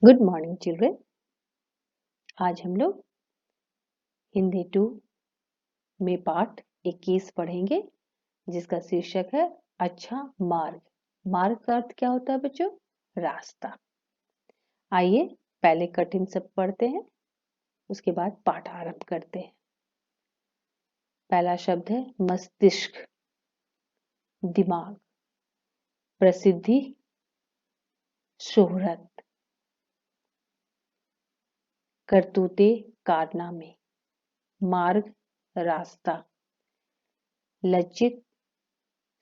Good morning children. आज हम लोग हिंदी 2 में पाठ 21 पढ़ेंगे जिसका शीर्षक है अच्छा मार्ग। मार्ग का अर्थ क्या होता है बच्चों? रास्ता। आइए पहले कठिन शब्द पढ़ते हैं, उसके बाद पाठ आरंभ करते हैं। पहला शब्द है मस्तिष्क, दिमाग। प्रसिद्धि, शोहरत। करतूते, कारनामे। मार्ग, रास्ता। लज्जित,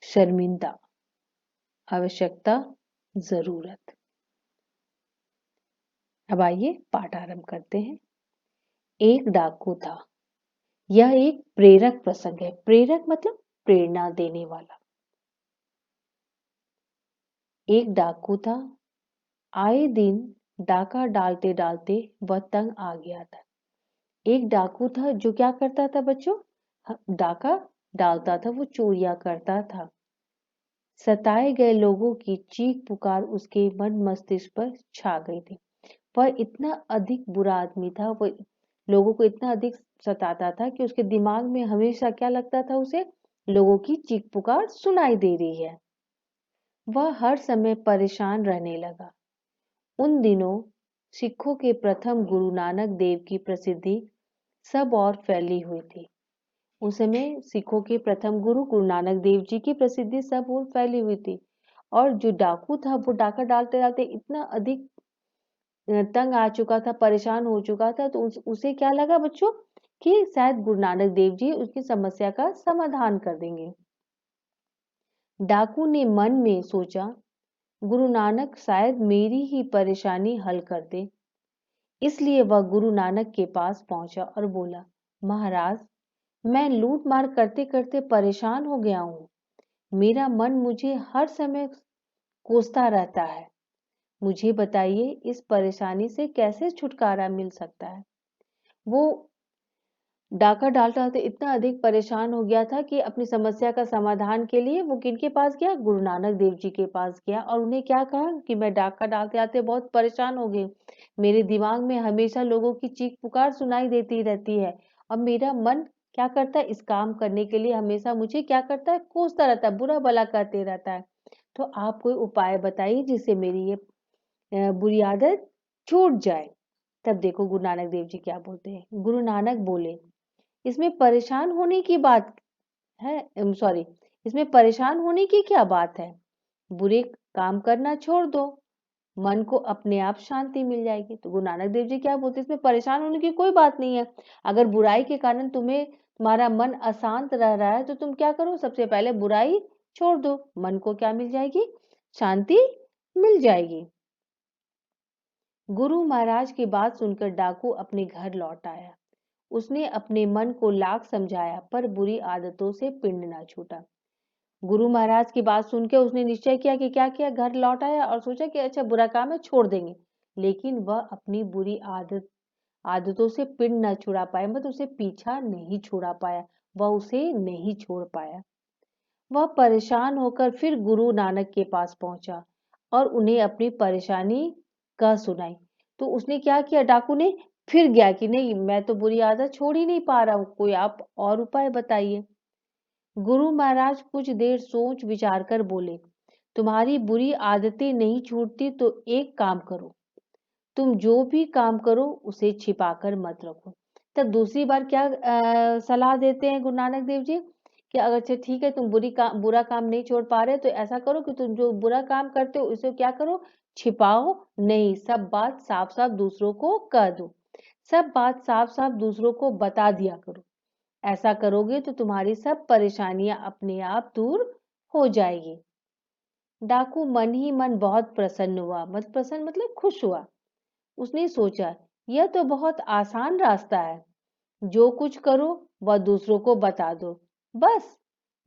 शर्मिंदा। आवश्यकता, जरूरत। अब आइए पाठ आरंभ करते हैं। एक डाकू था। यह एक प्रेरक प्रसंग है। प्रेरक मतलब प्रेरणा देने वाला। एक डाकू था। आए दिन डाका डालते डालते वह तंग आ गया था। एक डाकू था जो क्या करता था बच्चों? डाका डालता था, वो चोरियां करता था। सताए गए लोगों की चीख पुकार उसके मन मस्तिष्क पर छा गई थी। वह इतना अधिक बुरा आदमी था, वह लोगों को इतना अधिक सताता था कि उसके दिमाग में हमेशा क्या लगता था उसे? लोगों की चीख पुकार सुनाई दे रही है। वह हर समय परेशान रहने लगा। उन दिनों सिखों के प्रथम गुरु नानक देव की प्रसिद्धि सब और फैली हुई थी। उस समय सिखों के प्रथम गुरु गुरु नानक देव जी की प्रसिद्धि सब और फैली हुई थी। और जो डाकू था वो डाका डालते डालते इतना अधिक तंग आ चुका था, परेशान हो चुका था, तो उसे क्या लगा बच्चों कि शायद गुरु नानक देव जी उसकी समस्या का समाधान कर देंगे। डाकू ने मन में सोचा, गुरु नानक शायद मेरी ही परेशानी हल कर दे। इसलिए वह गुरु नानक के पास पहुंचा और बोला, महाराज, मैं लूट मार करते करते परेशान हो गया हूँ। मेरा मन मुझे हर समय कोसता रहता है। मुझे बताइए इस परेशानी से कैसे छुटकारा मिल सकता है। वो डाका डालता तो इतना अधिक परेशान हो गया था कि अपनी समस्या का समाधान के लिए वो किनके पास गया? गुरु नानक देव जी के पास गया और उन्हें क्या कहा कि मैं डाका डालते आते बहुत परेशान हो गई। मेरे दिमाग में हमेशा लोगों की चीख पुकार सुनाई देती रहती है और मेरा मन क्या करता है? इस काम करने के लिए हमेशा मुझे क्या करता है? कोसता रहता है, बुरा भला कहते रहता है। तो आप कोई उपाय बताइए जिससे मेरी ये बुरी आदत छूट जाए। तब देखो गुरु नानक देव जी क्या बोलते हैं। गुरु नानक बोले, इसमें परेशान होने की बात है, सॉरी, इसमें परेशान होने की क्या बात है? बुरे काम करना छोड़ दो, मन को अपने आप शांति मिल जाएगी। तो गुरु नानक देव जी क्या बोलते हैं? इसमें परेशान होने की कोई बात नहीं है। अगर बुराई के कारण तुम्हारा मन अशांत रह रहा है तो तुम क्या करो? सबसे पहले बुराई छोड़ दो, मन को क्या मिल जाएगी? शांति मिल जाएगी। गुरु महाराज की बात सुनकर डाकू अपने घर लौट आया। उसने अपने मन को लाख समझाया पर बुरी आदतों से पिंड ना छूटा। गुरु महाराज की बात सुनकर उसने निश्चय किया कि क्या किया? घर लौट आया और सोचा कि अच्छा बुरा काम है, छोड़ देंगे। लेकिन वह अपनी बुरी आदतों से पिंड न छुड़ा पाया, मतलब उसे पीछा नहीं छुड़ा पाया, वह उसे नहीं छोड़ पाया। वह परेशान होकर फिर गुरु नानक के पास पहुंचा और उन्हें अपनी परेशानी कह सुनाई। तो उसने क्या किया? डाकू ने फिर गया कि नहीं, मैं तो बुरी आदत छोड़ ही नहीं पा रहा हूँ, कोई आप और उपाय बताइए। गुरु महाराज कुछ देर सोच विचार कर बोले, तुम्हारी बुरी आदतें नहीं छूटती तो एक काम करो, तुम जो भी काम करो उसे छिपाकर मत रखो। तब दूसरी बार क्या सलाह देते हैं गुरु नानक देव जी कि अगर अच्छा ठीक है, तुम बुरा काम नहीं छोड़ पा रहे तो ऐसा करो कि तुम जो बुरा काम करते हो उसे क्या करो? छिपाओ नहीं, सब बात साफ साफ दूसरों को कह दो, सब बात साफ साफ दूसरों को बता दिया करो। ऐसा करोगे तो तुम्हारी सब परेशानियां अपने आप दूर हो जाएगी। डाकू मन ही मन बहुत प्रसन्न हुआ, मत प्रसन्न मतलब खुश हुआ। उसने सोचा, यह तो बहुत आसान रास्ता है, जो कुछ करो वह दूसरों को बता दो, बस।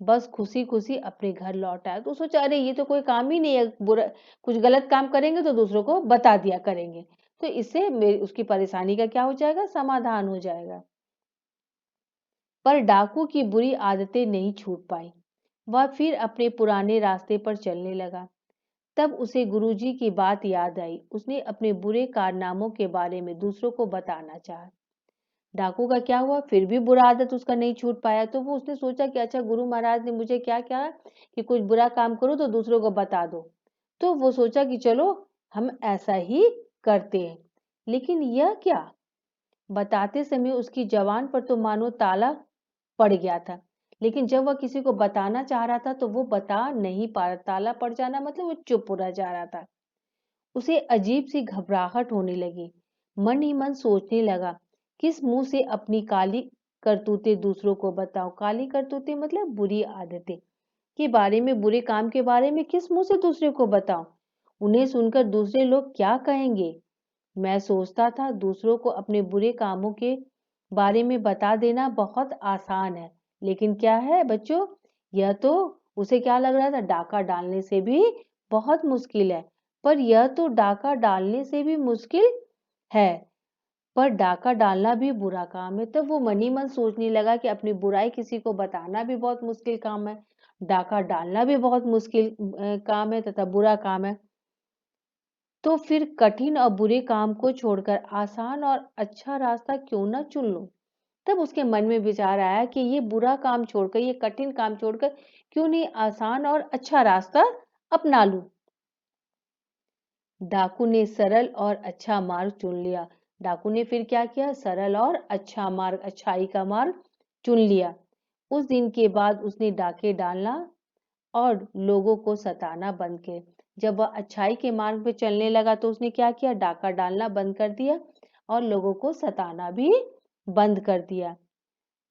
बस खुशी खुशी अपने घर लौट आया। तो सोचा अरे ये तो कोई काम ही नहीं है, बुरा कुछ गलत काम करेंगे तो दूसरों को बता दिया करेंगे, तो इससे उसकी परेशानी का क्या हो जाएगा? समाधान हो जाएगा। पर डाकू की बुरी आदतें नहीं छूट पाई। वह फिर अपने पुराने रास्ते पर चलने लगा। तब उसे गुरुजी की बात याद आई। उसने अपने बुरे कारनामों के बारे में दूसरों को बताना चाहा। डाकू का क्या हुआ, फिर भी बुरा आदत उसका नहीं छूट पाया। तो वो उसने सोचा कि अच्छा, गुरु महाराज ने मुझे क्या कहा कि कुछ बुरा काम करो तो दूसरों को बता दो। तो वो सोचा कि चलो हम ऐसा ही करते हैं। लेकिन यह क्या, बताते समय उसकी जबान पर तो मानो ताला पड़ गया था। लेकिन जब वह किसी को बताना चाह रहा था तो वो बता नहीं पा रहा। ताला पड़ जाना मतलब वो चुप हो जा रहा था। उसे अजीब सी घबराहट होने लगी। मन ही मन सोचने लगा, किस मुंह से अपनी काली करतूतें दूसरों को बताऊं। काली करतूतें मतलब बुरी आदतें के बारे में, बुरे काम के बारे में किस मुंह से दूसरे को बताऊं। उन्हें सुनकर दूसरे लोग क्या कहेंगे। मैं सोचता था दूसरों को अपने बुरे कामों के बारे में बता देना बहुत आसान है, लेकिन क्या है बच्चों, यह तो उसे क्या लग रहा था, डाका डालने से भी बहुत मुश्किल है। पर यह तो डाका डालने से भी मुश्किल है, पर डाका डालना भी बुरा काम है। तब वो मन ही मन सोचने लगा कि अपनी बुराई किसी को बताना भी बहुत मुश्किल काम है, डाका डालना भी बहुत मुश्किल काम है तथा बुरा काम है। तो फिर कठिन और बुरे काम को छोड़कर आसान और अच्छा रास्ता क्यों ना चुन लूं। तब उसके मन में विचार आया कि ये बुरा काम छोड़कर, ये कठिन काम छोड़कर क्यों नहीं आसान और अच्छा रास्ता अपना लूं। डाकू ने सरल और अच्छा मार्ग चुन लिया। डाकू ने फिर क्या किया, सरल और अच्छा मार्ग, अच्छाई का मार्ग चुन लिया। उस दिन के बाद उसने डाके डालना और लोगों को सताना बंद किया। जब वह अच्छाई के मार्ग पे चलने लगा तो उसने क्या किया, डाका डालना बंद कर दिया और लोगों को सताना भी बंद कर दिया।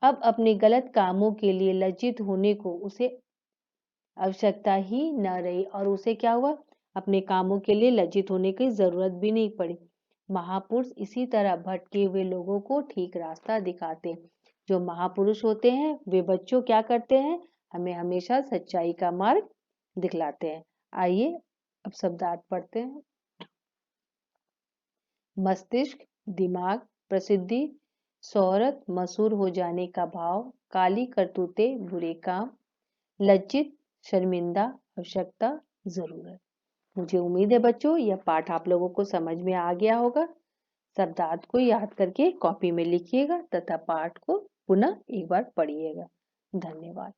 अब अपने गलत कामों के लिए लज्जित होने को उसे आवश्यकता ही न रही और उसे क्या हुआ, अपने कामों के लिए लज्जित होने की जरूरत भी नहीं पड़ी। महापुरुष इसी तरह भटके हुए लोगों को ठीक रास्ता दिखाते हैं। जो महापुरुष होते हैं वे बच्चों क्या करते हैं, हमें हमेशा सच्चाई का मार्ग दिखलाते हैं। आइए अब शब्दार्थ पढ़ते हैं। मस्तिष्क, दिमाग, प्रसिद्धि, शोहरत, मशहूर हो जाने का भाव, काली करतूतें, बुरे काम, लज्जित, शर्मिंदा, आवश्यकता, जरूरत। मुझे उम्मीद है बच्चों यह पाठ आप लोगों को समझ में आ गया होगा। शब्दार्थ को याद करके कॉपी में लिखिएगा तथा पाठ को पुनः एक बार पढ़िएगा। धन्यवाद।